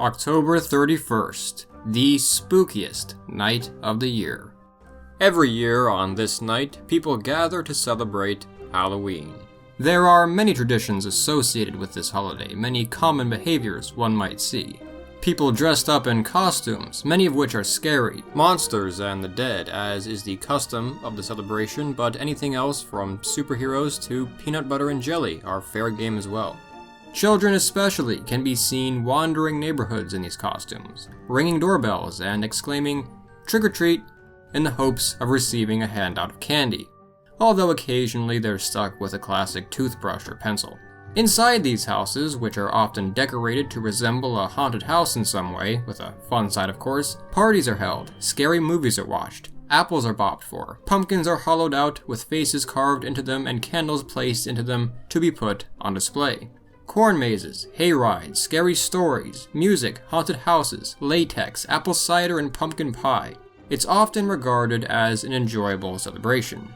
October 31st, the spookiest night of the year. Every year on this night, people gather to celebrate Halloween. There are many traditions associated with this holiday, many common behaviors one might see. People dressed up in costumes, many of which are scary, monsters and the dead, as is the custom of the celebration, but anything else from superheroes to peanut butter and jelly are fair game as well. Children especially can be seen wandering neighborhoods in these costumes, ringing doorbells and exclaiming, "Trick or treat," in the hopes of receiving a handout of candy, although occasionally they're stuck with a classic toothbrush or pencil. Inside these houses, which are often decorated to resemble a haunted house in some way, with a fun side of course, parties are held, scary movies are watched, apples are bopped for, pumpkins are hollowed out with faces carved into them and candles placed into them to be put on display. Corn mazes, hay rides, scary stories, music, haunted houses, latex, apple cider, and pumpkin pie. It's often regarded as an enjoyable celebration.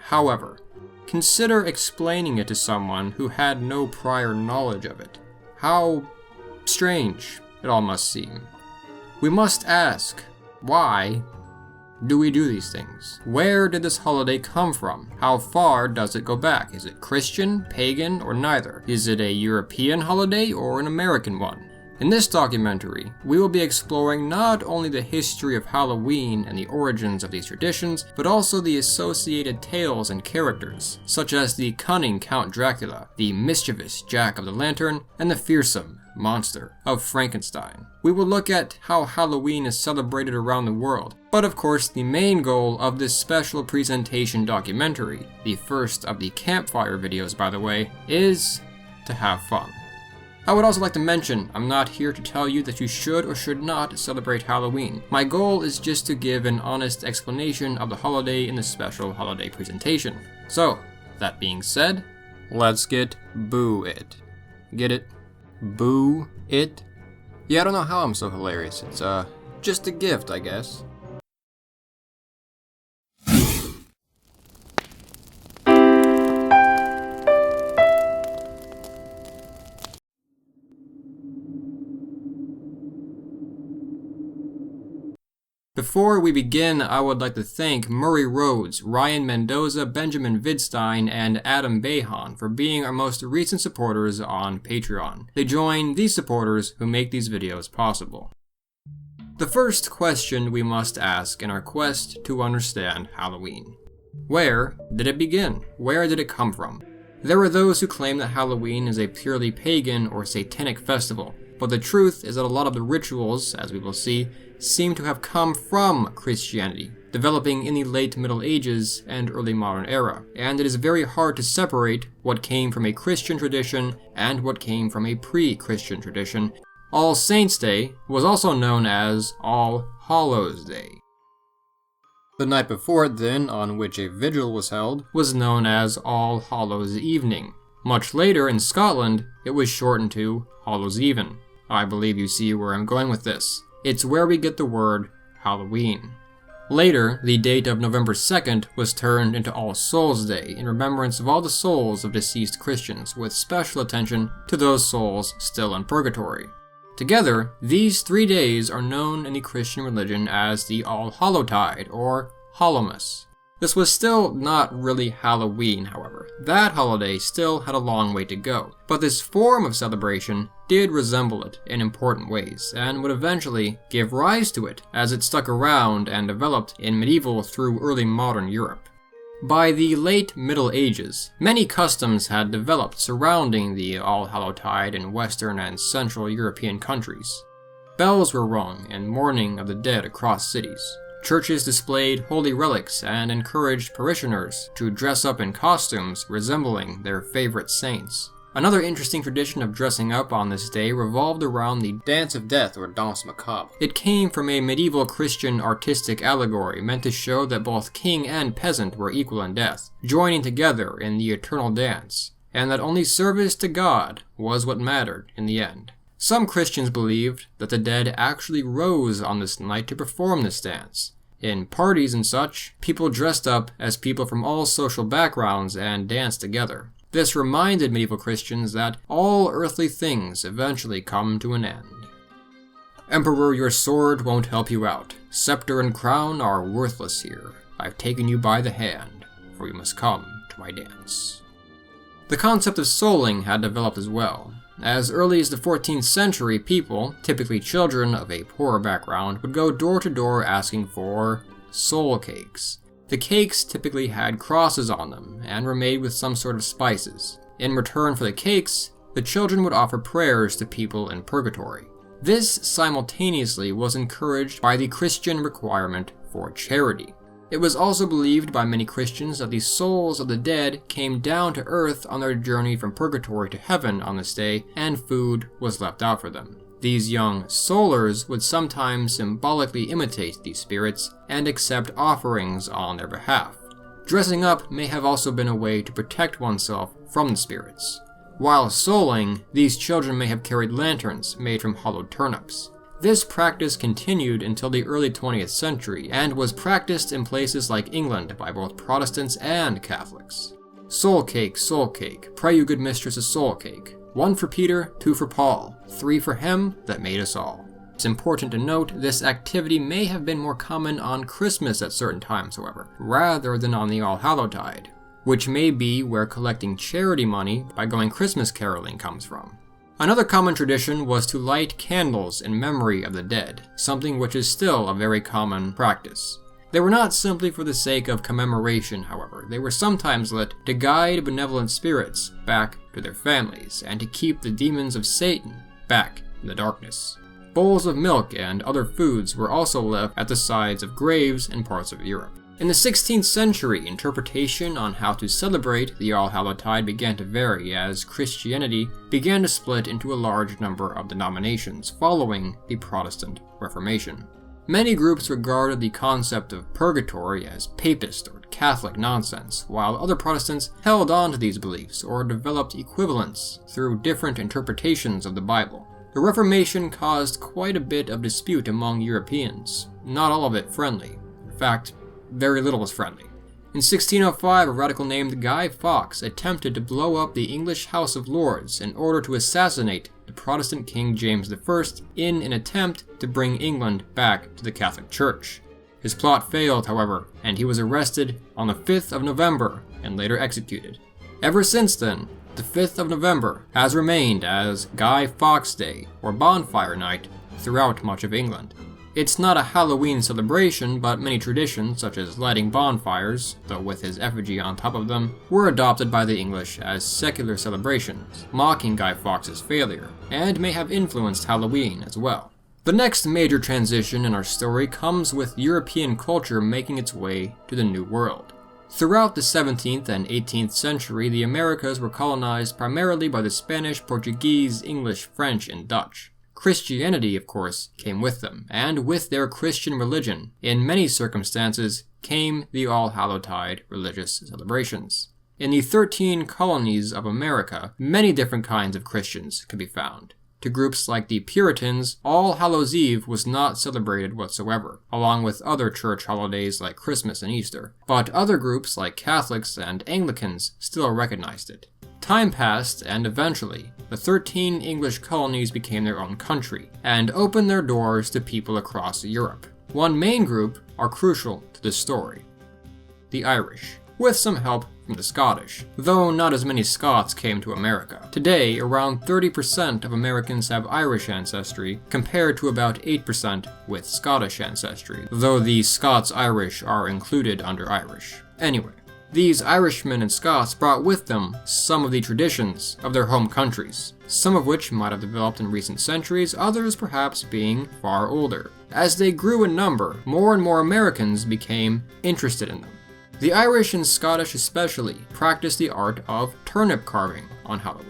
However, consider explaining it to someone who had no prior knowledge of it. How strange it all must seem. We must ask, why do we do these things? Where did this holiday come from? How far does it go back? Is it Christian, pagan, or neither? Is it a European holiday or an American one? In this documentary, we will be exploring not only the history of Halloween and the origins of these traditions, but also the associated tales and characters, such as the cunning Count Dracula, the mischievous Jack of the Lantern, and the fearsome monster of Frankenstein. We will look at how Halloween is celebrated around the world, but of course the main goal of this special presentation documentary, the first of the campfire videos by the way, is to have fun. I would also like to mention, I'm not here to tell you that you should or should not celebrate Halloween. My goal is just to give an honest explanation of the holiday in the special holiday presentation. So, that being said, let's get boo it. Get it? Boo it? Yeah, I don't know how I'm so hilarious. It's, just a gift, I guess. Before we begin, I would like to thank Murray Rhodes, Ryan Mendoza, Benjamin Vidstein, and Adam Behan for being our most recent supporters on Patreon. They join these supporters who make these videos possible. The first question we must ask in our quest to understand Halloween. Where did it begin? Where did it come from? There are those who claim that Halloween is a purely pagan or satanic festival, but the truth is that a lot of the rituals, as we will see, seem to have come from Christianity, developing in the late Middle Ages and early modern era, and it is very hard to separate what came from a Christian tradition and what came from a pre-Christian tradition. All Saints' Day was also known as All Hallows' Day. The night before it then, on which a vigil was held, was known as All Hallows' Evening. Much later in Scotland, it was shortened to Hallows Even. I believe you see where I'm going with this. It's where we get the word Halloween. Later, the date of November 2nd was turned into All Souls' Day in remembrance of all the souls of deceased Christians, with special attention to those souls still in purgatory. Together, these 3 days are known in the Christian religion as the All-Hallowtide, or Hallowmas. This was still not really Halloween, however. That holiday still had a long way to go, but this form of celebration did resemble it in important ways, and would eventually give rise to it as it stuck around and developed in medieval through early modern Europe. By the late Middle Ages, many customs had developed surrounding the All-Hallowtide in Western and Central European countries. Bells were rung in mourning of the dead across cities. Churches displayed holy relics and encouraged parishioners to dress up in costumes resembling their favorite saints. Another interesting tradition of dressing up on this day revolved around the Dance of Death, or Danse Macabre. It came from a medieval Christian artistic allegory meant to show that both king and peasant were equal in death, joining together in the eternal dance, and that only service to God was what mattered in the end. Some Christians believed that the dead actually rose on this night to perform this dance. In parties and such, people dressed up as people from all social backgrounds and danced together. This reminded medieval Christians that all earthly things eventually come to an end. Emperor, your sword won't help you out. Scepter and crown are worthless here. I've taken you by the hand, for you must come to my dance. The concept of souling had developed as well. As early as the 14th century, people, typically children of a poorer background, would go door to door asking for soul cakes. The cakes typically had crosses on them and were made with some sort of spices. In return for the cakes, the children would offer prayers to people in purgatory. This simultaneously was encouraged by the Christian requirement for charity. It was also believed by many Christians that the souls of the dead came down to earth on their journey from purgatory to heaven on this day, and food was left out for them. These young soulers would sometimes symbolically imitate these spirits and accept offerings on their behalf. Dressing up may have also been a way to protect oneself from the spirits. While souling, these children may have carried lanterns made from hollowed turnips. This practice continued until the early 20th century and was practiced in places like England by both Protestants and Catholics. Soul cake, pray you good mistress a soul cake. 1 for Peter, 2 for Paul, 3 for him that made us all. It's important to note this activity may have been more common on Christmas at certain times, however, rather than on the All-Hallowtide, which may be where collecting charity money by going Christmas caroling comes from. Another common tradition was to light candles in memory of the dead, something which is still a very common practice. They were not simply for the sake of commemoration, however. They were sometimes lit to guide benevolent spirits back to their families and to keep the demons of Satan back in the darkness. Bowls of milk and other foods were also left at the sides of graves in parts of Europe. In the 16th century, interpretation on how to celebrate the All-Hallowtide began to vary as Christianity began to split into a large number of denominations following the Protestant Reformation. Many groups regarded the concept of purgatory as papist or Catholic nonsense, while other Protestants held on to these beliefs or developed equivalents through different interpretations of the Bible. The Reformation caused quite a bit of dispute among Europeans, not all of it friendly. In fact, very little was friendly. In 1605, a radical named Guy Fawkes attempted to blow up the English House of Lords in order to assassinate the Protestant King James I in an attempt to bring England back to the Catholic Church. His plot failed, however, and he was arrested on the 5th of November and later executed. Ever since then, the 5th of November has remained as Guy Fawkes Day, or Bonfire Night, throughout much of England. It's not a Halloween celebration, but many traditions, such as lighting bonfires, though with his effigy on top of them, were adopted by the English as secular celebrations, mocking Guy Fawkes' failure, and may have influenced Halloween as well. The next major transition in our story comes with European culture making its way to the New World. Throughout the 17th and 18th century, the Americas were colonized primarily by the Spanish, Portuguese, English, French, and Dutch. Christianity, of course, came with them, and with their Christian religion, in many circumstances, came the All-Hallowtide religious celebrations. In the 13 colonies of America, many different kinds of Christians could be found. To groups like the Puritans, All Hallows' Eve was not celebrated whatsoever, along with other church holidays like Christmas and Easter, but other groups like Catholics and Anglicans still recognized it. Time passed, and eventually, the 13 English colonies became their own country, and opened their doors to people across Europe. One main group are crucial to this story: the Irish, with some help from the Scottish, though not as many Scots came to America. Today, around 30% of Americans have Irish ancestry, compared to about 8% with Scottish ancestry, though the Scots-Irish are included under Irish. Anyway, these Irishmen and Scots brought with them some of the traditions of their home countries, some of which might have developed in recent centuries, others perhaps being far older. As they grew in number, more and more Americans became interested in them. The Irish and Scottish especially practiced the art of turnip carving on Halloween.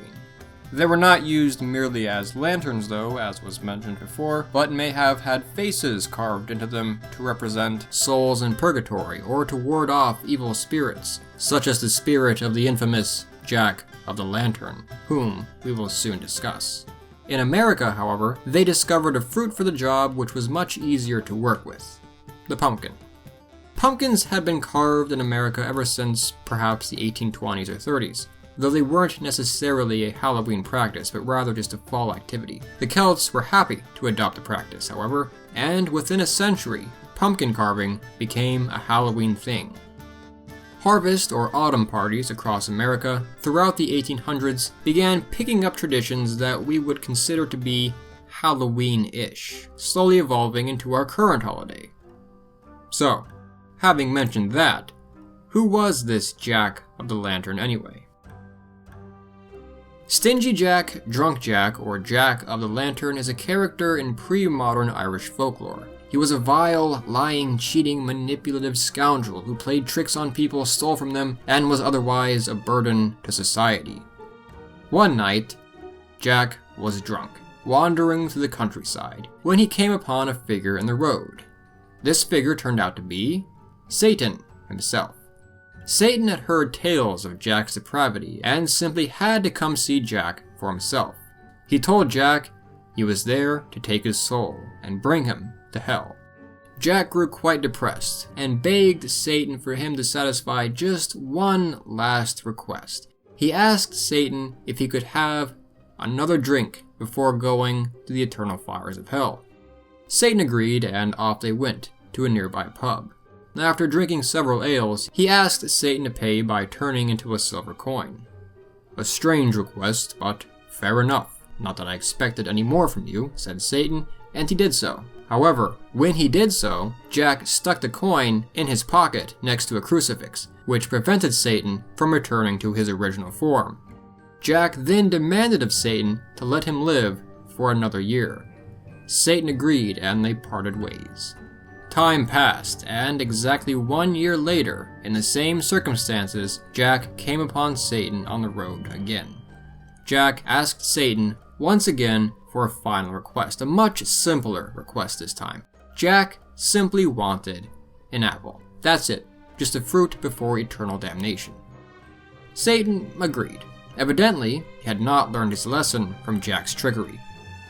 They were not used merely as lanterns though, as was mentioned before, but may have had faces carved into them to represent souls in purgatory or to ward off evil spirits, such as the spirit of the infamous Jack of the Lantern, whom we will soon discuss. In America, however, they discovered a fruit for the job which was much easier to work with: the pumpkin. Pumpkins had been carved in America ever since perhaps the 1820s or 30s. though they weren't necessarily a Halloween practice, but rather just a fall activity. The Celts were happy to adopt the practice, however, and within a century, pumpkin carving became a Halloween thing. Harvest or autumn parties across America throughout the 1800s began picking up traditions that we would consider to be Halloween-ish, slowly evolving into our current holiday. So, having mentioned that, who was this Jack of the Lantern anyway? Stingy Jack, Drunk Jack, or Jack of the Lantern is a character in pre-modern Irish folklore. He was a vile, lying, cheating, manipulative scoundrel who played tricks on people, stole from them, and was otherwise a burden to society. One night, Jack was drunk, wandering through the countryside, when he came upon a figure in the road. This figure turned out to be Satan himself. Satan had heard tales of Jack's depravity and simply had to come see Jack for himself. He told Jack he was there to take his soul and bring him to hell. Jack grew quite depressed and begged Satan for him to satisfy just one last request. He asked Satan if he could have another drink before going to the eternal fires of hell. Satan agreed, and off they went to a nearby pub. After drinking several ales, he asked Satan to pay by turning into a silver coin. A strange request, but fair enough. Not that I expected any more from you, said Satan, and he did so. However, when he did so, Jack stuck the coin in his pocket next to a crucifix, which prevented Satan from returning to his original form. Jack then demanded of Satan to let him live for another year. Satan agreed, and they parted ways. Time passed, and exactly 1 year later, in the same circumstances, Jack came upon Satan on the road again. Jack asked Satan once again for a final request, a much simpler request this time. Jack simply wanted an apple. That's it, just a fruit before eternal damnation. Satan agreed. Evidently, he had not learned his lesson from Jack's trickery.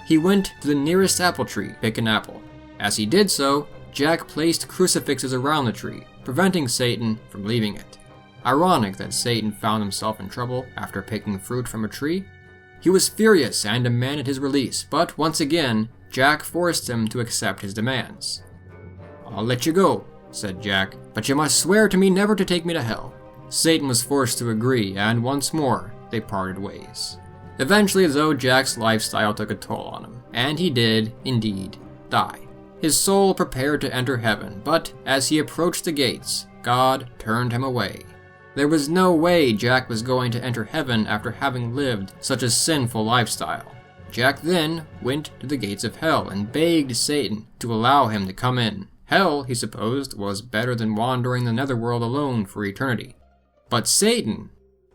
He went to the nearest apple tree to pick an apple. As he did so, Jack placed crucifixes around the tree, preventing Satan from leaving it. Ironic that Satan found himself in trouble after picking fruit from a tree. He was furious and demanded his release, but once again, Jack forced him to accept his demands. "I'll let you go," said Jack, "but you must swear to me never to take me to hell." Satan was forced to agree, and once more, they parted ways. Eventually, though, Jack's lifestyle took a toll on him, and he did, indeed, die. His soul prepared to enter heaven, but as he approached the gates, God turned him away. There was no way Jack was going to enter heaven after having lived such a sinful lifestyle. Jack then went to the gates of hell and begged Satan to allow him to come in. Hell, he supposed, was better than wandering the netherworld alone for eternity. But Satan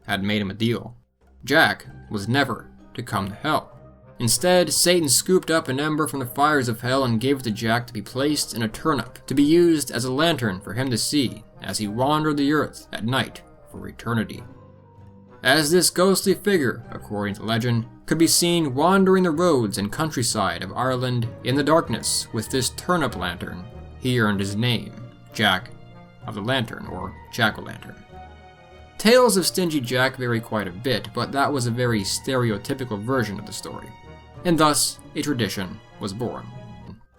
had made him a deal. Jack was never to come to hell. Instead, Satan scooped up an ember from the fires of hell and gave it to Jack to be placed in a turnip, to be used as a lantern for him to see as he wandered the earth at night for eternity. As this ghostly figure, according to legend, could be seen wandering the roads and countryside of Ireland in the darkness with this turnip lantern, he earned his name, Jack of the Lantern, or Jack-o'-lantern. Tales of Stingy Jack vary quite a bit, but that was a very stereotypical version of the story, and thus a tradition was born.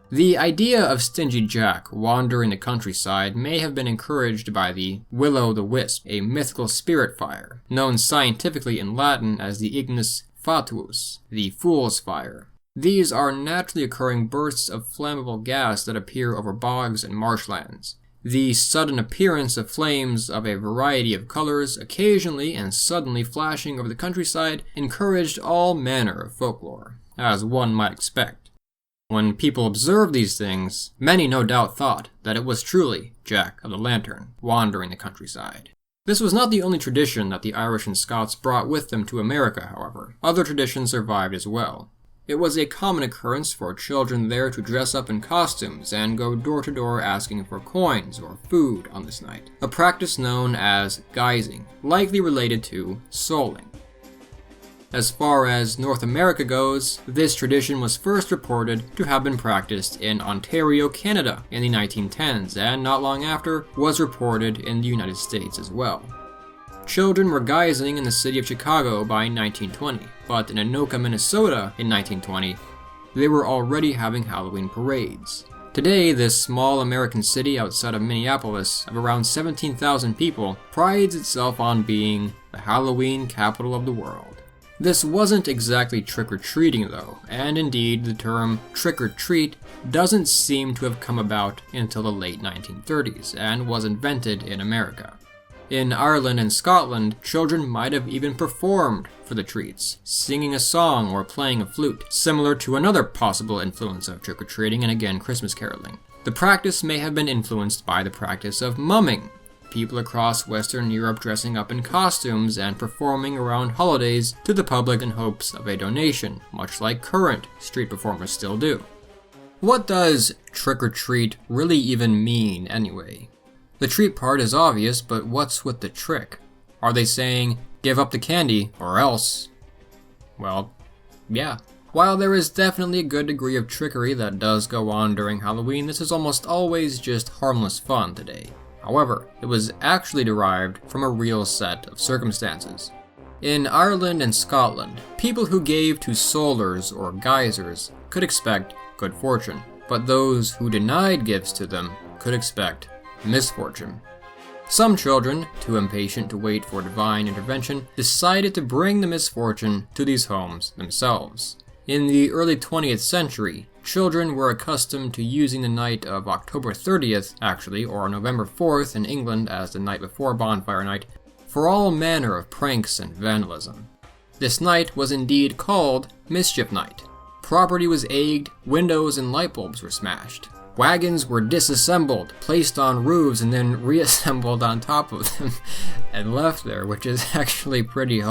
The idea of Stingy Jack wandering the countryside may have been encouraged by the will-o'-the-wisp, a mythical spirit fire, known scientifically in Latin as the ignis fatuus, the fool's fire. These are naturally occurring bursts of flammable gas that appear over bogs and marshlands. The sudden appearance of flames of a variety of colors, occasionally and suddenly flashing over the countryside, encouraged all manner of folklore, as one might expect. When people observed these things, many no doubt thought that it was truly Jack of the Lantern wandering the countryside. This was not the only tradition that the Irish and Scots brought with them to America, however. Other traditions survived as well. It was a common occurrence for children there to dress up in costumes and go door to door asking for coins or food on this night, a practice known as guising, likely related to souling. As far as North America goes, this tradition was first reported to have been practiced in Ontario, Canada in the 1910s, and not long after was reported in the United States as well. Children were guising in the city of Chicago by 1920, but in Anoka, Minnesota in 1920, they were already having Halloween parades. Today, this small American city outside of Minneapolis of around 17,000 people prides itself on being the Halloween capital of the world. This wasn't exactly trick-or-treating though, and indeed the term trick-or-treat doesn't seem to have come about until the late 1930s and was invented in America. In Ireland and Scotland, children might have even performed for the treats, singing a song or playing a flute, similar to another possible influence of trick-or-treating and again Christmas caroling. The practice may have been influenced by the practice of mumming, people across Western Europe dressing up in costumes and performing around holidays to the public in hopes of a donation, much like current street performers still do. What does trick-or-treat really even mean anyway? The treat part is obvious, but what's with the trick? Are they saying, give up the candy, or else? Well, yeah. While there is definitely a good degree of trickery that does go on during Halloween, this is almost always just harmless fun today. However, it was actually derived from a real set of circumstances. In Ireland and Scotland, people who gave to solars or geysers could expect good fortune, but those who denied gifts to them could expect misfortune. Some children, too impatient to wait for divine intervention, decided to bring the misfortune to these homes themselves. In the early 20th century, children were accustomed to using the night of October 30th, actually, or November 4th in England as the night before bonfire night, for all manner of pranks and vandalism. This night was indeed called Mischief Night. Property was egged, windows and light bulbs were smashed. Wagons were disassembled, placed on roofs, and then reassembled on top of them and left there, which is actually pretty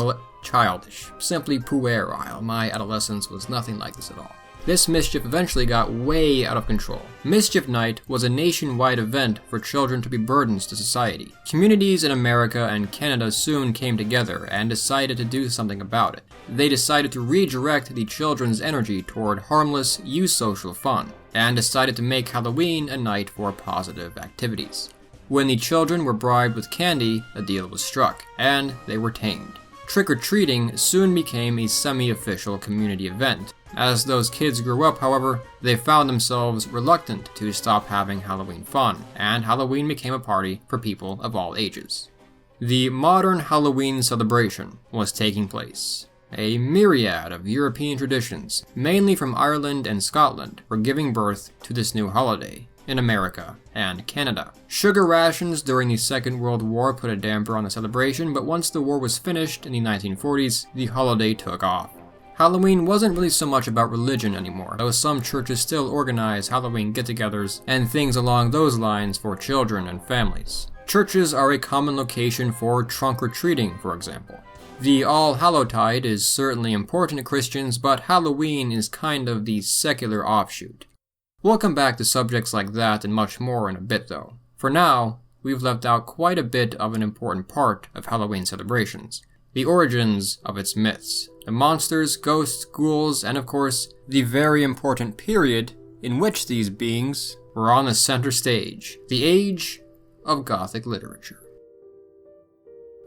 childish. Simply puerile. My adolescence was nothing like this at all. This mischief eventually got way out of control. Mischief Night was a nationwide event for children to be burdens to society. Communities in America and Canada soon came together and decided to do something about it. They decided to redirect the children's energy toward harmless, eusocial fun, and decided to make Halloween a night for positive activities. When the children were bribed with candy, a deal was struck, and they were tamed. Trick-or-treating soon became a semi-official community event. As those kids grew up, however, they found themselves reluctant to stop having Halloween fun, and Halloween became a party for people of all ages. The modern Halloween celebration was taking place. A myriad of European traditions, mainly from Ireland and Scotland, were giving birth to this new holiday in America and Canada. Sugar rations during the Second World War put a damper on the celebration, but once the war was finished in the 1940s, the holiday took off. Halloween wasn't really so much about religion anymore, though some churches still organize Halloween get-togethers and things along those lines for children and families. Churches are a common location for trunk-or-treating, for example. The All-Hallowtide is certainly important to Christians, but Halloween is kind of the secular offshoot. We'll come back to subjects like that and much more in a bit though. For now, we've left out quite a bit of an important part of Halloween celebrations. The origins of its myths. The monsters, ghosts, ghouls, and of course, the very important period in which these beings were on the center stage. The age of Gothic literature.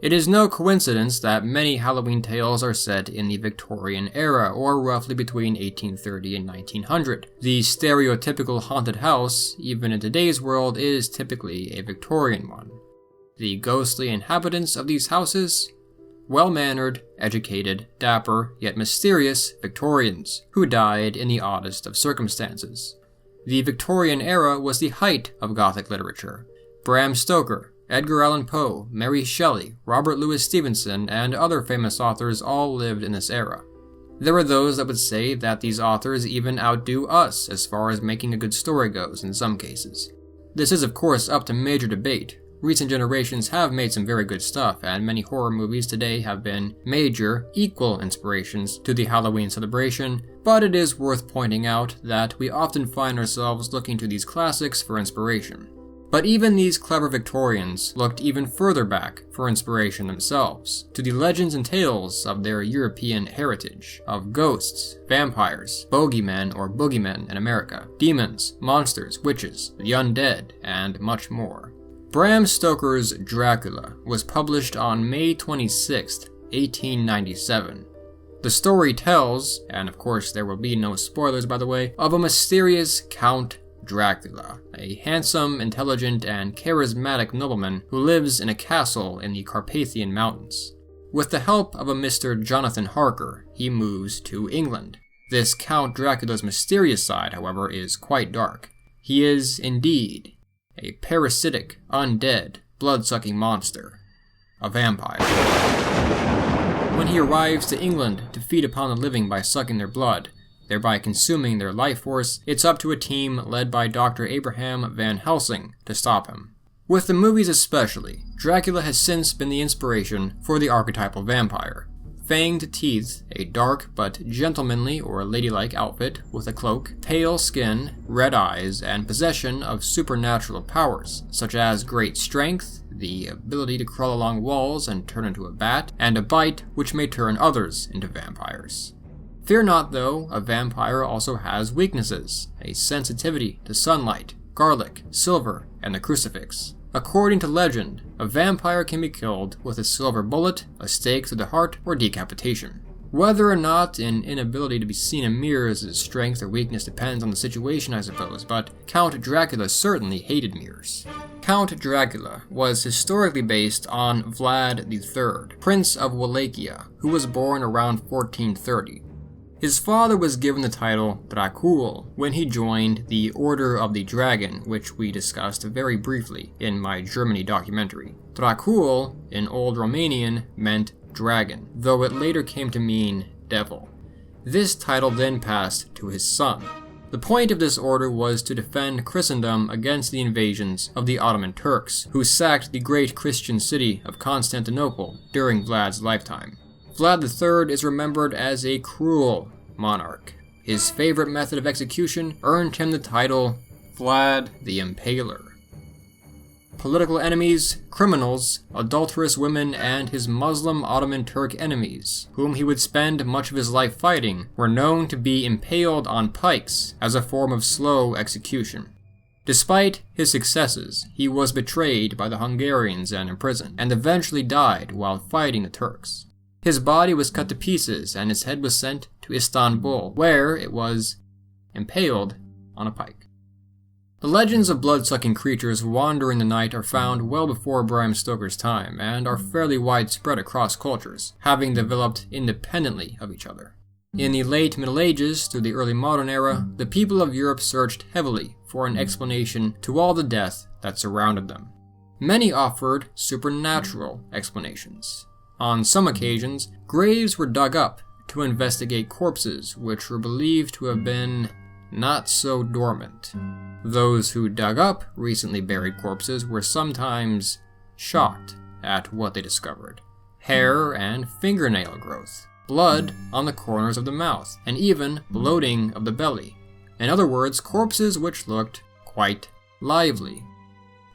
It is no coincidence that many Halloween tales are set in the Victorian era, or roughly between 1830 and 1900. The stereotypical haunted house, even in today's world, is typically a Victorian one. The ghostly inhabitants of these houses? Well-mannered, educated, dapper, yet mysterious Victorians, who died in the oddest of circumstances. The Victorian era was the height of Gothic literature. Bram Stoker, Edgar Allan Poe, Mary Shelley, Robert Louis Stevenson, and other famous authors all lived in this era. There are those that would say that these authors even outdo us as far as making a good story goes in some cases. This is of course up to major debate. Recent generations have made some very good stuff, and many horror movies today have been major, equal inspirations to the Halloween celebration, but it is worth pointing out that we often find ourselves looking to these classics for inspiration. But even these clever Victorians looked even further back for inspiration themselves, to the legends and tales of their European heritage, of ghosts, vampires, bogeymen or boogeymen in America, demons, monsters, witches, the undead, and much more. Bram Stoker's Dracula was published on May 26, 1897. The story tells, and of course there will be no spoilers by the way, of a mysterious Count Dracula, a handsome, intelligent, and charismatic nobleman who lives in a castle in the Carpathian Mountains. With the help of a Mr. Jonathan Harker, he moves to England. This Count Dracula's mysterious side, however, is quite dark. He is, indeed, a parasitic, undead, blood-sucking monster. A vampire. When he arrives to England to feed upon the living by sucking their blood, thereby consuming their life force, it's up to a team led by Dr. Abraham Van Helsing to stop him. With the movies especially, Dracula has since been the inspiration for the archetypal vampire. Fanged teeth, a dark but gentlemanly or ladylike outfit with a cloak, pale skin, red eyes, and possession of supernatural powers, such as great strength, the ability to crawl along walls and turn into a bat, and a bite which may turn others into vampires. Fear not though, a vampire also has weaknesses, a sensitivity to sunlight, garlic, silver, and the crucifix. According to legend, a vampire can be killed with a silver bullet, a stake through the heart, or decapitation. Whether or not an inability to be seen in mirrors is strength or weakness depends on the situation, I suppose, but Count Dracula certainly hated mirrors. Count Dracula was historically based on Vlad III, Prince of Wallachia, who was born around 1430. His father was given the title Dracul when he joined the Order of the Dragon, which we discussed very briefly in my Germany documentary. Dracul, in Old Romanian, meant dragon, though it later came to mean devil. This title then passed to his son. The point of this order was to defend Christendom against the invasions of the Ottoman Turks, who sacked the great Christian city of Constantinople during Vlad's lifetime. Vlad III is remembered as a cruel monarch. His favorite method of execution earned him the title Vlad the Impaler. Political enemies, criminals, adulterous women, and his Muslim Ottoman Turk enemies, whom he would spend much of his life fighting, were known to be impaled on pikes as a form of slow execution. Despite his successes, he was betrayed by the Hungarians and imprisoned, and eventually died while fighting the Turks. His body was cut to pieces and his head was sent to Istanbul, where it was impaled on a pike. The legends of blood-sucking creatures wandering the night are found well before Bram Stoker's time and are fairly widespread across cultures, having developed independently of each other. In the late Middle Ages through the early modern era, the people of Europe searched heavily for an explanation to all the death that surrounded them. Many offered supernatural explanations. On some occasions, graves were dug up to investigate corpses which were believed to have been not so dormant. Those who dug up recently buried corpses were sometimes shocked at what they discovered. Hair and fingernail growth, blood on the corners of the mouth, and even bloating of the belly. In other words, corpses which looked quite lively.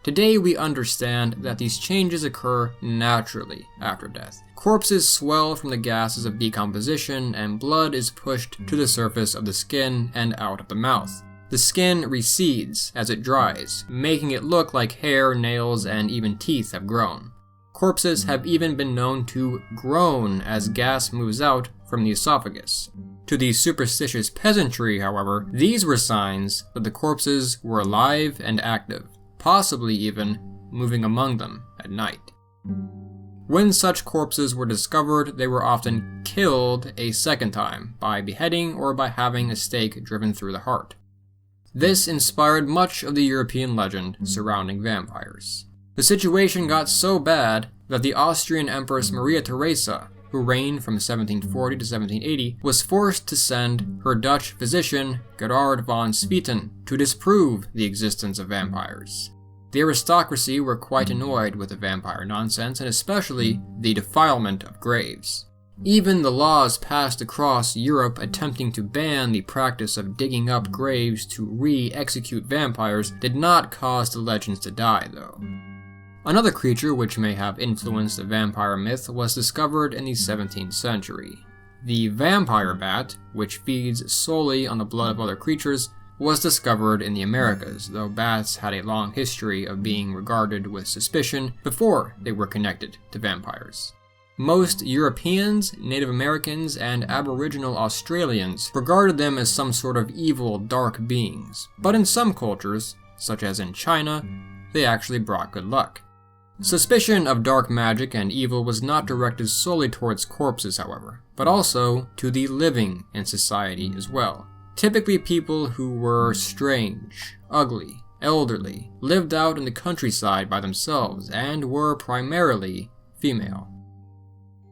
Today we understand that these changes occur naturally after death. Corpses swell from the gases of decomposition and blood is pushed to the surface of the skin and out of the mouth. The skin recedes as it dries, making it look like hair, nails, and even teeth have grown. Corpses have even been known to groan as gas moves out from the esophagus. To the superstitious peasantry, however, these were signs that the corpses were alive and active, possibly even moving among them at night. When such corpses were discovered, they were often killed a second time by beheading or by having a stake driven through the heart. This inspired much of the European legend surrounding vampires. The situation got so bad that the Austrian Empress Maria Theresa, who reigned from 1740 to 1780, was forced to send her Dutch physician Gerard van Swieten to disprove the existence of vampires. The aristocracy were quite annoyed with the vampire nonsense, and especially the defilement of graves. Even the laws passed across Europe attempting to ban the practice of digging up graves to re-execute vampires did not cause the legends to die, though. Another creature which may have influenced the vampire myth was discovered in the 17th century. The vampire bat, which feeds solely on the blood of other creatures, was discovered in the Americas, though bats had a long history of being regarded with suspicion before they were connected to vampires. Most Europeans, Native Americans, and Aboriginal Australians regarded them as some sort of evil, dark beings, but in some cultures, such as in China, they actually brought good luck. Suspicion of dark magic and evil was not directed solely towards corpses, however, but also to the living in society as well. Typically people who were strange, ugly, elderly, lived out in the countryside by themselves, and were primarily female.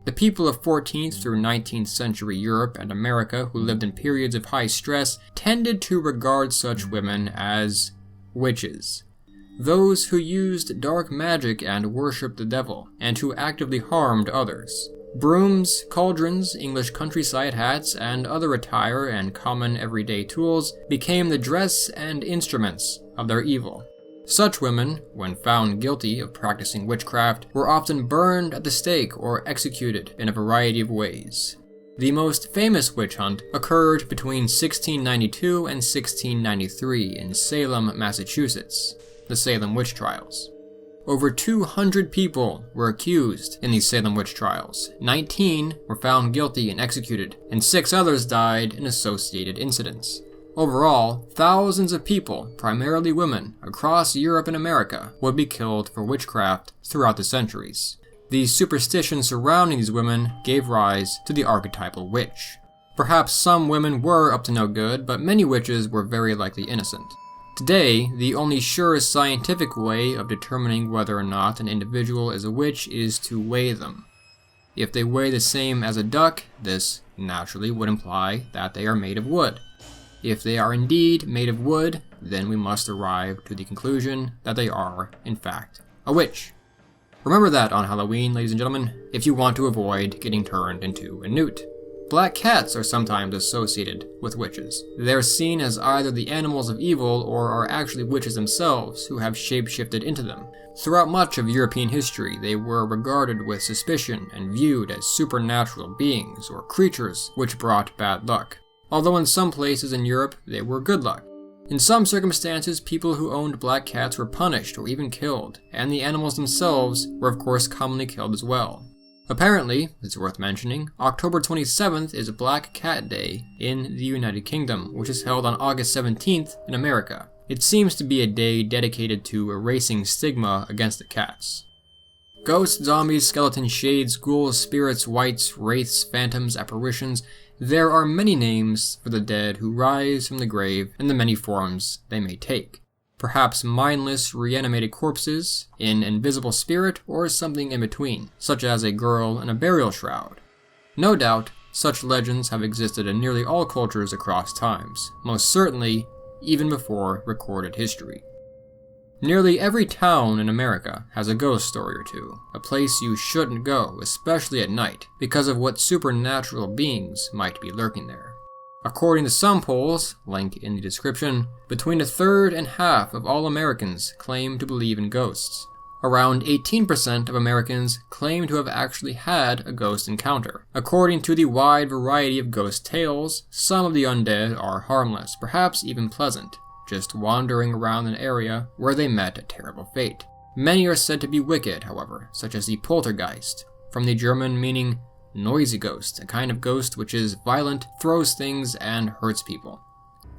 The people of 14th through 19th century Europe and America who lived in periods of high stress tended to regard such women as witches. Those who used dark magic and worshipped the devil, and who actively harmed others. Brooms, cauldrons, English countryside hats, and other attire and common everyday tools became the dress and instruments of their evil. Such women, when found guilty of practicing witchcraft, were often burned at the stake or executed in a variety of ways. The most famous witch hunt occurred between 1692 and 1693 in Salem, Massachusetts, the Salem Witch Trials. Over 200 people were accused in these Salem witch trials. 19 were found guilty and executed, and 6 others died in associated incidents. Overall, thousands of people, primarily women, across Europe and America would be killed for witchcraft throughout the centuries. The superstition surrounding these women gave rise to the archetypal witch. Perhaps some women were up to no good, but many witches were very likely innocent. Today, the only sure scientific way of determining whether or not an individual is a witch is to weigh them. If they weigh the same as a duck, this naturally would imply that they are made of wood. If they are indeed made of wood, then we must arrive to the conclusion that they are, in fact, a witch. Remember that on Halloween, ladies and gentlemen, if you want to avoid getting turned into a newt. Black cats are sometimes associated with witches. They are seen as either the animals of evil or are actually witches themselves who have shape-shifted into them. Throughout much of European history, they were regarded with suspicion and viewed as supernatural beings or creatures which brought bad luck. Although in some places in Europe, they were good luck. In some circumstances, people who owned black cats were punished or even killed, and the animals themselves were of course commonly killed as well. Apparently, it's worth mentioning, October 27th is Black Cat Day in the United Kingdom, which is held on August 17th in America. It seems to be a day dedicated to erasing stigma against the cats. Ghosts, zombies, skeletons, shades, ghouls, spirits, wights, wraiths, phantoms, apparitions. There are many names for the dead who rise from the grave in the many forms they may take. Perhaps mindless, reanimated corpses, an invisible spirit, or something in between, such as a girl in a burial shroud. No doubt, such legends have existed in nearly all cultures across times, most certainly even before recorded history. Nearly every town in America has a ghost story or two, a place you shouldn't go, especially at night, because of what supernatural beings might be lurking there. According to some polls, link in the description, between a third and half of all Americans claim to believe in ghosts. Around 18% of Americans claim to have actually had a ghost encounter. According to the wide variety of ghost tales, some of the undead are harmless, perhaps even pleasant, just wandering around an area where they met a terrible fate. Many are said to be wicked, however, such as the poltergeist, from the German meaning noisy ghost, a kind of ghost which is violent, throws things, and hurts people.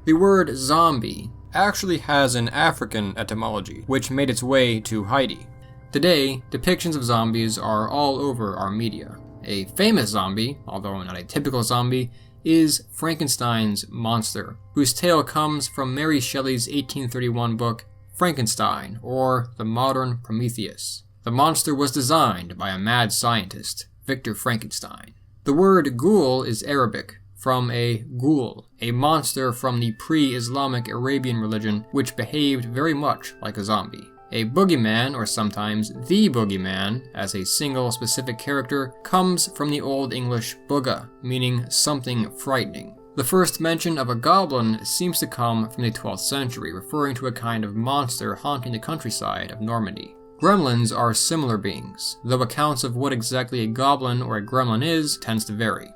The word zombie actually has an African etymology, which made its way to Haiti. Today, depictions of zombies are all over our media. A famous zombie, although not a typical zombie, is Frankenstein's monster, whose tale comes from Mary Shelley's 1831 book, Frankenstein, or The Modern Prometheus. The monster was designed by a mad scientist, Victor Frankenstein. The word ghoul is Arabic, from a ghoul, a monster from the pre-Islamic Arabian religion which behaved very much like a zombie. A boogeyman, or sometimes the boogeyman, as a single specific character, comes from the Old English booga, meaning something frightening. The first mention of a goblin seems to come from the 12th century, referring to a kind of monster haunting the countryside of Normandy. Gremlins are similar beings, though accounts of what exactly a goblin or a gremlin is tends to vary.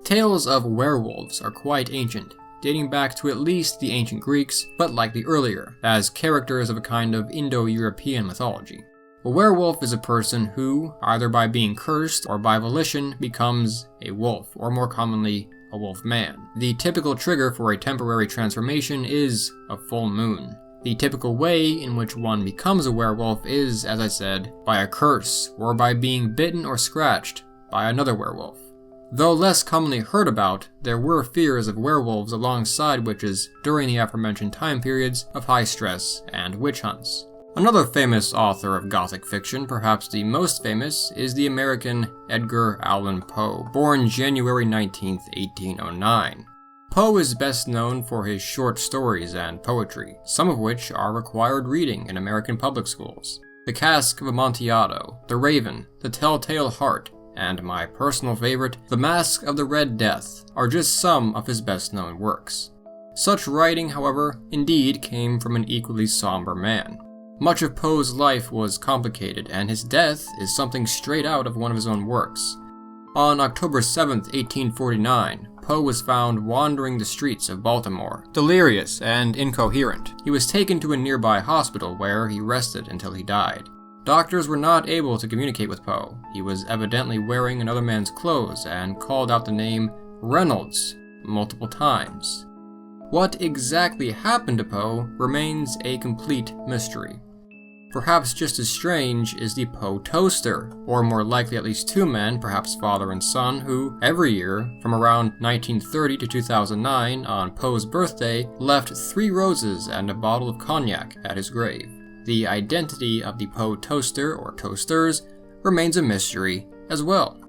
Tales of werewolves are quite ancient, dating back to at least the ancient Greeks, but likely earlier, as characters of a kind of Indo-European mythology. A werewolf is a person who, either by being cursed or by volition, becomes a wolf, or more commonly, a wolf man. The typical trigger for a temporary transformation is a full moon. The typical way in which one becomes a werewolf is, as I said, by a curse, or by being bitten or scratched by another werewolf. Though less commonly heard about, there were fears of werewolves alongside witches during the aforementioned time periods of high stress and witch hunts. Another famous author of Gothic fiction, perhaps the most famous, is the American Edgar Allan Poe, born January 19, 1809. Poe is best known for his short stories and poetry, some of which are required reading in American public schools. The Cask of Amontillado, The Raven, The Telltale Heart, and my personal favorite, The Mask of the Red Death, are just some of his best-known works. Such writing, however, indeed came from an equally somber man. Much of Poe's life was complicated, and his death is something straight out of one of his own works. On October 7, 1849, Poe was found wandering the streets of Baltimore, delirious and incoherent. He was taken to a nearby hospital where he rested until he died. Doctors were not able to communicate with Poe. He was evidently wearing another man's clothes and called out the name Reynolds multiple times. What exactly happened to Poe remains a complete mystery. Perhaps just as strange is the Poe toaster, or more likely at least two men, perhaps father and son, who every year, from around 1930 to 2009, on Poe's birthday, left 3 roses and a bottle of cognac at his grave. The identity of the Poe toaster, or toasters, remains a mystery as well.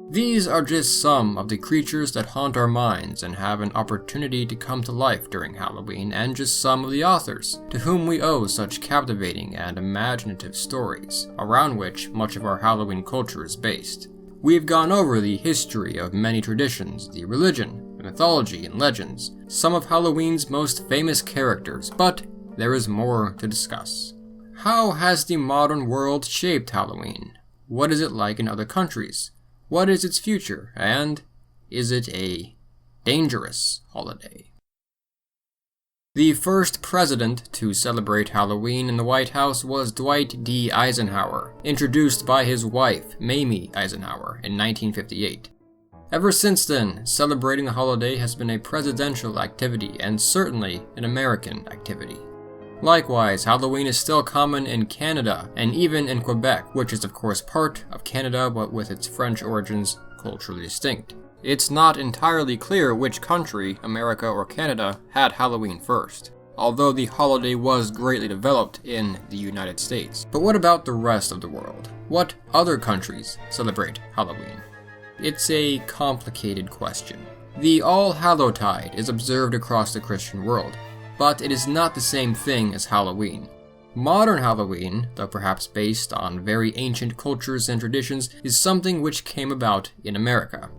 These are just some of the creatures that haunt our minds and have an opportunity to come to life during Halloween, and just some of the authors to whom we owe such captivating and imaginative stories, around which much of our Halloween culture is based. We've gone over the history of many traditions, the religion, the mythology, and legends, some of Halloween's most famous characters, but there is more to discuss. How has the modern world shaped Halloween? What is it like in other countries? What is its future, and is it a dangerous holiday? The first president to celebrate Halloween in the White House was Dwight D. Eisenhower, introduced by his wife, Mamie Eisenhower, in 1958. Ever since then, celebrating the holiday has been a presidential activity and certainly an American activity. Likewise, Halloween is still common in Canada and even in Quebec, which is of course part of Canada but with its French origins culturally distinct. It's not entirely clear which country, America or Canada, had Halloween first, although the holiday was greatly developed in the United States. But what about the rest of the world? What other countries celebrate Halloween? It's a complicated question. The All-Hallowtide is observed across the Christian world, but it is not the same thing as Halloween. Modern Halloween, though perhaps based on very ancient cultures and traditions, is something which came about in America.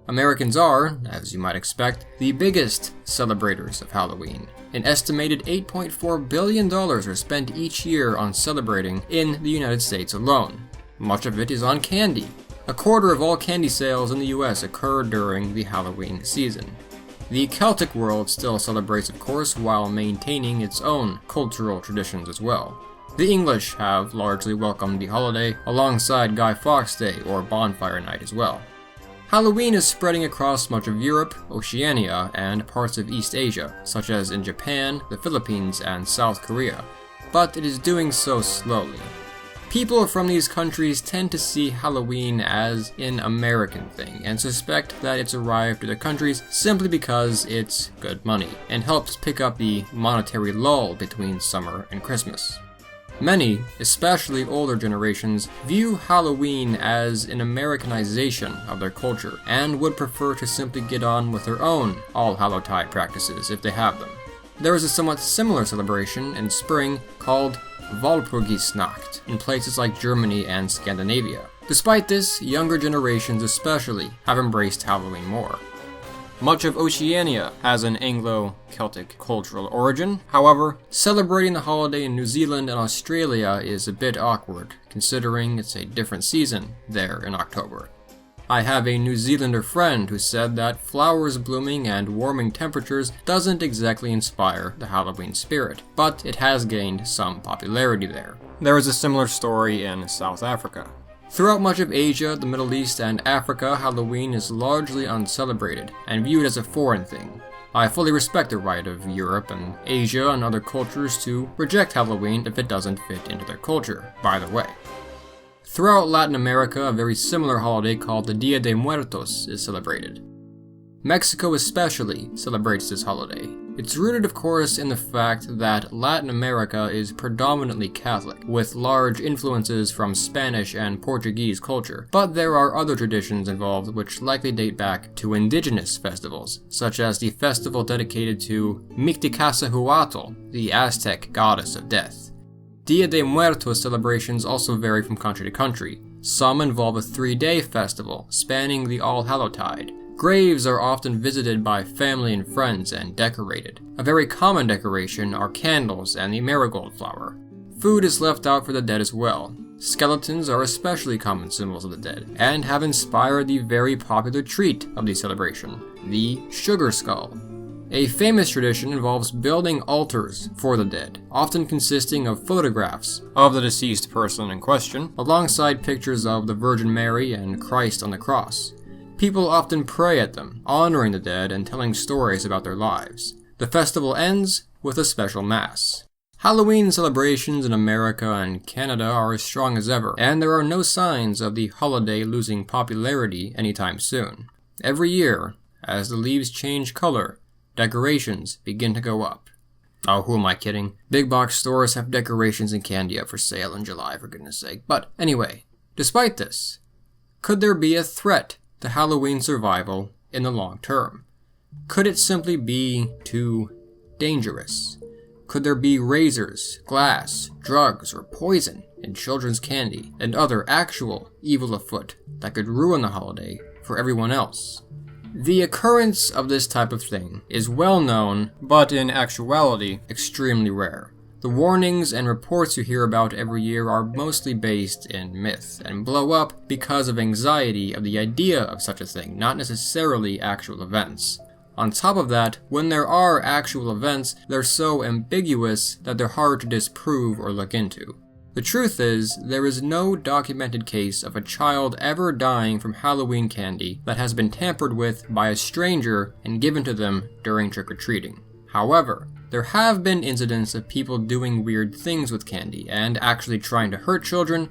Americans are, as you might expect, the biggest celebrators of Halloween. An estimated $8.4 billion are spent each year on celebrating in the United States alone. Much of it is on candy. A quarter of all candy sales in the US occur during the Halloween season. The Celtic world still celebrates, of course, while maintaining its own cultural traditions as well. The English have largely welcomed the holiday alongside Guy Fawkes Day or Bonfire Night as well. Halloween is spreading across much of Europe, Oceania, and parts of East Asia, such as in Japan, the Philippines, and South Korea, but it is doing so slowly. People from these countries tend to see Halloween as an American thing and suspect that it's arrived to their countries simply because it's good money and helps pick up the monetary lull between summer and Christmas. Many, especially older generations, view Halloween as an Americanization of their culture and would prefer to simply get on with their own All-Hallowtide practices if they have them. There is a somewhat similar celebration in spring called Walpurgisnacht in places like Germany and Scandinavia. Despite this, younger generations especially have embraced Halloween more. Much of Oceania has an Anglo-Celtic cultural origin. However, celebrating the holiday in New Zealand and Australia is a bit awkward, considering it's a different season there in October. I have a New Zealander friend who said that flowers blooming and warming temperatures doesn't exactly inspire the Halloween spirit, but it has gained some popularity there. There is a similar story in South Africa. Throughout much of Asia, the Middle East, and Africa, Halloween is largely uncelebrated and viewed as a foreign thing. I fully respect the right of Europe and Asia and other cultures to reject Halloween if it doesn't fit into their culture, by the way. Throughout Latin America, a very similar holiday called the Dia de Muertos is celebrated. Mexico especially celebrates this holiday. It's rooted, of course, in the fact that Latin America is predominantly Catholic, with large influences from Spanish and Portuguese culture, but there are other traditions involved which likely date back to indigenous festivals, such as the festival dedicated to Mictlantecuhtli, the Aztec goddess of death. Dia de Muertos celebrations also vary from country to country. Some involve a 3-day festival, spanning the All-Hallowtide. Graves are often visited by family and friends and decorated. A very common decoration are candles and the marigold flower. Food is left out for the dead as well. Skeletons are especially common symbols of the dead, and have inspired the very popular treat of the celebration, the sugar skull. A famous tradition involves building altars for the dead, often consisting of photographs of the deceased person in question, alongside pictures of the Virgin Mary and Christ on the cross. People often pray at them, honoring the dead and telling stories about their lives. The festival ends with a special mass. Halloween celebrations in America and Canada are as strong as ever, and there are no signs of the holiday losing popularity anytime soon. Every year, as the leaves change color, decorations begin to go up. Oh, who am I kidding? Big box stores have decorations and candy up for sale in July, for goodness sake. But anyway, despite this, could there be a threat to Halloween survival in the long term? Could it simply be too dangerous? Could there be razors, glass, drugs, or poison in children's candy and other actual evil afoot that could ruin the holiday for everyone else? The occurrence of this type of thing is well known, but in actuality, extremely rare. The warnings and reports you hear about every year are mostly based in myth, and blow up because of anxiety of the idea of such a thing, not necessarily actual events. On top of that, when there are actual events, they're so ambiguous that they're hard to disprove or look into. The truth is, there is no documented case of a child ever dying from Halloween candy that has been tampered with by a stranger and given to them during trick-or-treating. However, there have been incidents of people doing weird things with candy and actually trying to hurt children,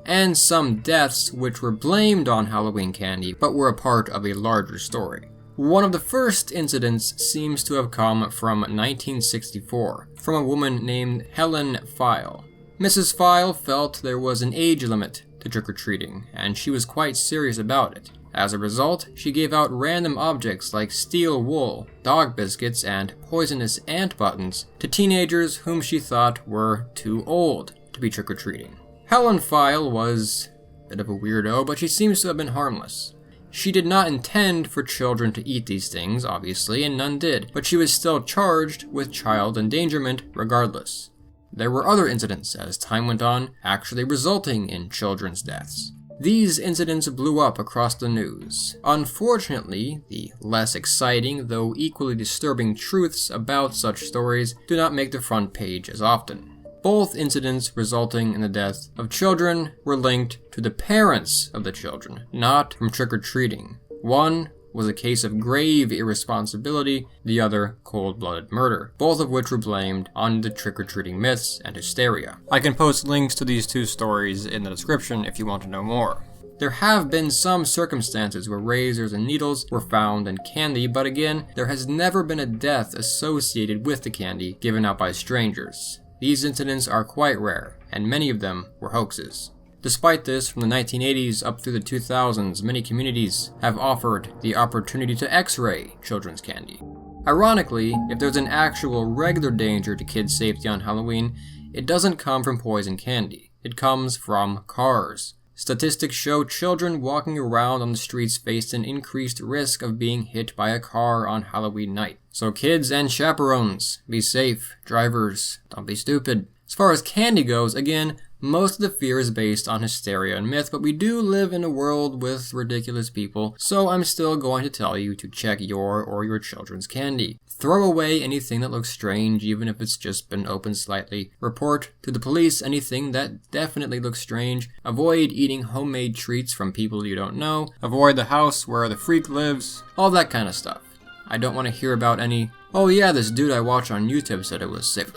and some deaths which were blamed on Halloween candy but were a part of a larger story. One of the first incidents seems to have come from 1964, from a woman named Helen File. Mrs. File felt there was an age limit to trick-or-treating, and she was quite serious about it. As a result, she gave out random objects like steel wool, dog biscuits, and poisonous ant buttons to teenagers whom she thought were too old to be trick-or-treating. Helen File was a bit of a weirdo, but she seems to have been harmless. She did not intend for children to eat these things, obviously, and none did, but she was still charged with child endangerment regardless. There were other incidents as time went on, actually resulting in children's deaths. These incidents blew up across the news. Unfortunately, the less exciting, though equally disturbing truths about such stories do not make the front page as often. Both incidents resulting in the death of children were linked to the parents of the children, not from trick-or-treating. One was a case of grave irresponsibility, the other cold-blooded murder, both of which were blamed on the trick-or-treating myths and hysteria. I can post links to these two stories in the description if you want to know more. There have been some circumstances where razors and needles were found in candy, but again, there has never been a death associated with the candy given out by strangers. These incidents are quite rare, and many of them were hoaxes. Despite this, from the 1980s up through the 2000s, many communities have offered the opportunity to X-ray children's candy. Ironically, if there's an actual regular danger to kids' safety on Halloween, it doesn't come from poison candy. It comes from cars. Statistics show children walking around on the streets face an increased risk of being hit by a car on Halloween night. So kids and chaperones, be safe. Drivers, don't be stupid. As far as candy goes, again, Most of the fear is based on hysteria and myth, but we do live in a world with ridiculous people, so I'm still going to tell you to check your or your children's candy. Throw away anything that looks strange, even if it's just been opened slightly. Report to the police anything that definitely looks strange. Avoid eating homemade treats from people you don't know. Avoid the house where the freak lives. All that kind of stuff. I don't want to hear about any, "Oh yeah, this dude I watched on YouTube said it was safe,"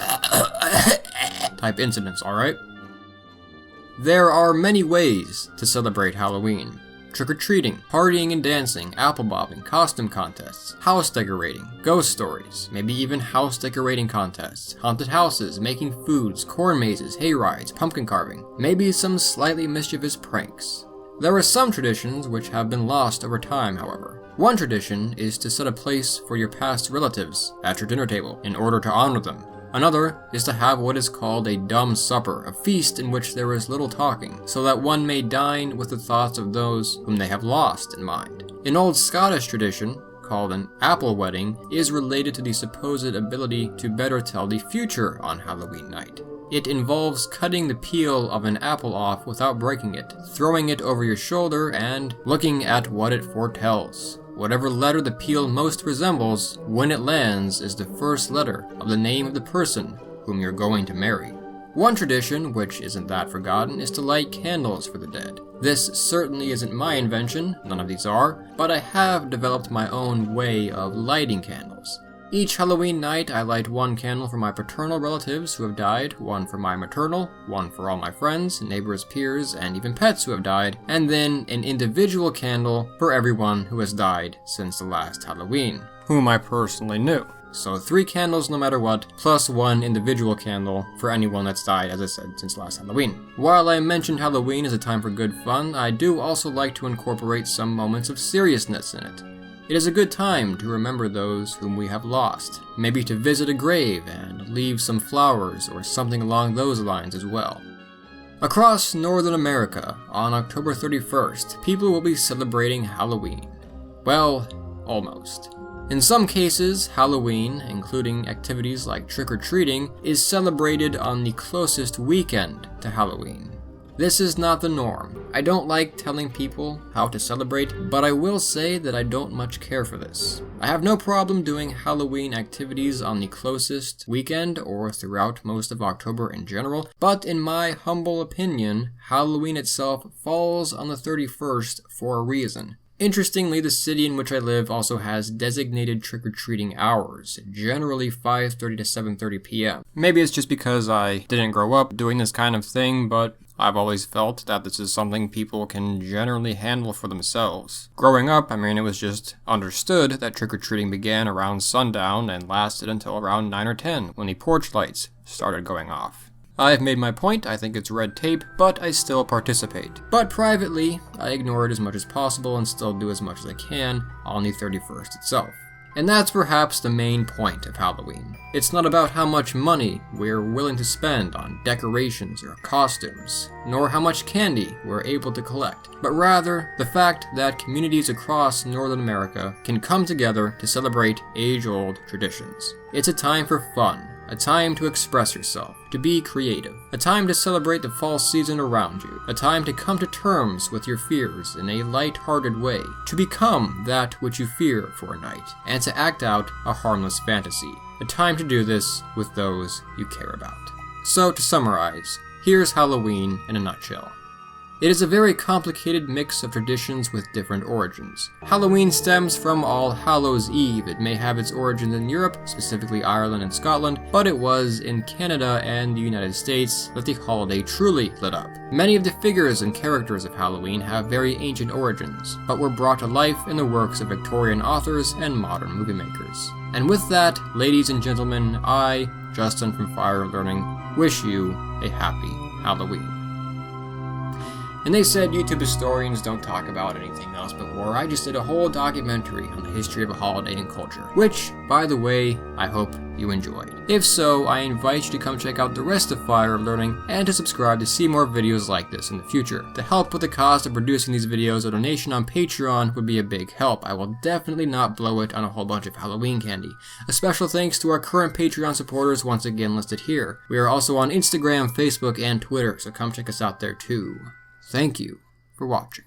type incidents, alright? There are many ways to celebrate Halloween. Trick-or-treating, partying and dancing, apple bobbing, costume contests, house decorating, ghost stories, maybe even house decorating contests, haunted houses, making foods, corn mazes, hay rides, pumpkin carving, maybe some slightly mischievous pranks. There are some traditions which have been lost over time, however. One tradition is to set a place for your past relatives at your dinner table in order to honor them. Another is to have what is called a dumb supper, a feast in which there is little talking, so that one may dine with the thoughts of those whom they have lost in mind. An old Scottish tradition, called an apple wedding, is related to the supposed ability to better tell the future on Halloween night. It involves cutting the peel of an apple off without breaking it, throwing it over your shoulder, and looking at what it foretells. Whatever letter the peel most resembles, when it lands, is the first letter of the name of the person whom you're going to marry. One tradition, which isn't that forgotten, is to light candles for the dead. This certainly isn't my invention, none of these are, but I have developed my own way of lighting candles. Each Halloween night, I light one candle for my paternal relatives who have died, one for my maternal, one for all my friends, neighbors, peers, and even pets who have died, and then an individual candle for everyone who has died since the last Halloween, whom I personally knew. So 3 candles no matter what, plus 1 individual candle for anyone that's died, as I said, since last Halloween. While I mentioned Halloween as a time for good fun, I do also like to incorporate some moments of seriousness in it. It is a good time to remember those whom we have lost, maybe to visit a grave and leave some flowers or something along those lines as well. Across Northern America, on October 31st, people will be celebrating Halloween. Well, almost. In some cases, Halloween, including activities like trick-or-treating, is celebrated on the closest weekend to Halloween. This is not the norm. I don't like telling people how to celebrate, but I will say that I don't much care for this. I have no problem doing Halloween activities on the closest weekend or throughout most of October in general, but in my humble opinion, Halloween itself falls on the 31st for a reason. Interestingly, the city in which I live also has designated trick-or-treating hours, generally 5:30 to 7:30 p.m. Maybe it's just because I didn't grow up doing this kind of thing, but I've always felt that this is something people can generally handle for themselves. Growing up, it was just understood that trick-or-treating began around sundown and lasted until around 9 or 10, when the porch lights started going off. I've made my point, I think it's red tape, but I still participate. But privately, I ignore it as much as possible and still do as much as I can on the 31st itself. And that's perhaps the main point of Halloween. It's not about how much money we're willing to spend on decorations or costumes, nor how much candy we're able to collect, but rather the fact that communities across Northern America can come together to celebrate age-old traditions. It's a time for fun, a time to express yourself, to be creative, a time to celebrate the fall season around you, a time to come to terms with your fears in a light-hearted way, to become that which you fear for a night, and to act out a harmless fantasy, a time to do this with those you care about. So to summarize, here's Halloween in a nutshell. It is a very complicated mix of traditions with different origins. Halloween stems from All Hallows' Eve. It may have its origins in Europe, specifically Ireland and Scotland, but it was in Canada and the United States that the holiday truly lit up. Many of the figures and characters of Halloween have very ancient origins, but were brought to life in the works of Victorian authors and modern movie makers. And with that, ladies and gentlemen, I, Justin from Fire Learning, wish you a happy Halloween. And they said YouTube historians don't talk about anything else but war. I just did a whole documentary on the history of a holiday and culture, which, by the way, I hope you enjoyed. If so, I invite you to come check out the rest of Fire of Learning and to subscribe to see more videos like this in the future. To help with the cost of producing these videos, a donation on Patreon would be a big help. I will definitely not blow it on a whole bunch of Halloween candy. A special thanks to our current Patreon supporters once again listed here. We are also on Instagram, Facebook, and Twitter, so come check us out there too. Thank you for watching.